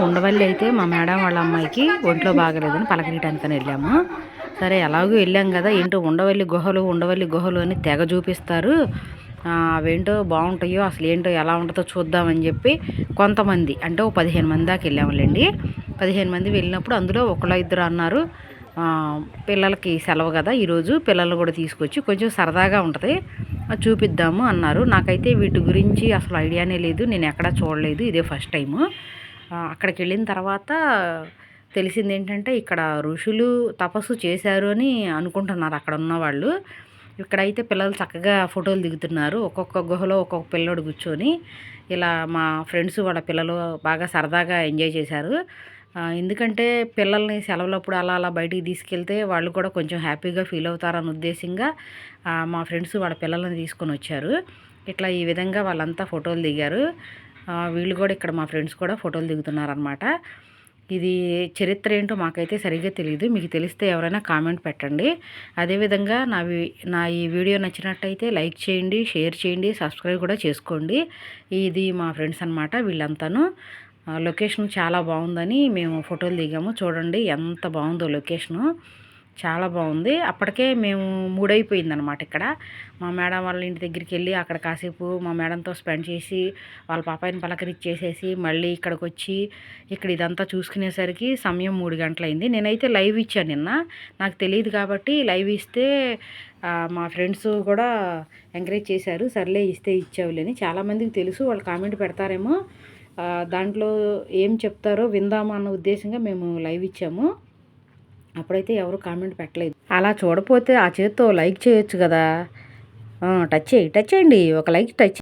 ఉండవల్లి అయితే మా మేడం వాళ్ళ అమ్మాయికి ఒంట్లో బాగలేదని పలకరీయటానికని వెళ్ళాము. సరే ఎలాగో వెళ్ళాం కదా, ఏంటో ఉండవల్లి గుహలు అని తెగ చూపిస్తారు. అవేంటో బాగుంటాయో అసలు ఏంటో ఎలా ఉంటుందో చూద్దామని చెప్పి కొంతమంది అంటే ఓ 15 మంది దాకా వెళ్ళాములేండి. 15 మంది వెళ్ళినప్పుడు అందులో ఒకళ్ళ ఇద్దరు అన్నారు, పిల్లలకి సెలవు కదా ఈరోజు, పిల్లలు కూడా తీసుకొచ్చి కొంచెం సరదాగా ఉంటుంది చూపిద్దాము అన్నారు. నాకైతే వీటి గురించి అసలు ఐడియానే లేదు, నేను ఎక్కడా చూడలేదు, ఇదే ఫస్ట్ టైము. అక్కడికి వెళ్ళిన తర్వాత తెలిసింది ఏంటంటే ఇక్కడ ఋషులు తపస్సు చేశారు అని అనుకుంటున్నారు అక్కడ ఉన్నవాళ్ళు. ఇక్కడైతే పిల్లలు చక్కగా ఫోటోలు దిగుతున్నారు, ఒక్కొక్క గుహలో ఒక్కొక్క పిల్లోడు కూర్చొని. ఇలా మా ఫ్రెండ్స్ వాళ్ళ పిల్లలు బాగా సరదాగా ఎంజాయ్ చేశారు. ఎందుకంటే పిల్లల్ని సెలవులప్పుడు అలా అలా బయటికి తీసుకెళ్తే వాళ్ళు కూడా కొంచెం హ్యాపీగా ఫీల్ అవుతారన్న ఉద్దేశంగా మా ఫ్రెండ్స్ వాళ్ళ పిల్లల్ని తీసుకొని వచ్చారు. ఇట్లా ఈ విధంగా వాళ్ళంతా ఫోటోలు దిగారు. వీళ్ళు కూడా ఇక్కడ మా ఫ్రెండ్స్ కూడా ఫోటోలు దిగుతున్నారనమాట. ఇది చరిత్ర ఏంటో మాకైతే సరిగ్గా తెలియదు, మీకు తెలిస్తే ఎవరైనా కామెంట్ పెట్టండి. అదేవిధంగా నా ఈ వీడియో నచ్చినట్టయితే లైక్ చేయండి, షేర్ చేయండి, సబ్స్క్రైబ్ కూడా చేసుకోండి. ఇది మా ఫ్రెండ్స్ అనమాట వీళ్ళంతాను. లొకేషన్ చాలా బాగుందని మేము ఫోటోలు దిగాము. చూడండి ఎంత బాగుందో లొకేషను, చాలా బాగుంది. అప్పటికే మేము మూడైపోయిందనమాట. ఇక్కడ మా మేడం వాళ్ళ ఇంటి దగ్గరికి వెళ్ళి అక్కడ కాసేపు మా మేడంతో స్పెండ్ చేసి వాళ్ళ పాపాయిని పలకరిచ్చేసేసి మళ్ళీ ఇక్కడికి వచ్చి ఇక్కడ ఇదంతా చూసుకునేసరికి సమయం 3 గంటలైంది. నేనైతే లైవ్ ఇచ్చాను నిన్న, నాకు తెలియదు కాబట్టి లైవ్ ఇస్తే మా ఫ్రెండ్స్ కూడా ఎంకరేజ్ చేశారు, సర్లే ఇస్తే ఇచ్చావులేని. చాలామందికి తెలుసు, వాళ్ళు కామెంట్ పెడతారేమో, దాంట్లో ఏం చెప్తారో విందామా అన్న ఉద్దేశంగా మేము లైవ్ ఇచ్చాము. అప్పుడైతే ఎవరు కామెంట్ పెట్టలేదు. అలా చూడపోతే ఆ చేత్తో లైక్ చేయొచ్చు కదా, టచ్ చేయండి, ఒక లైక్ టచ్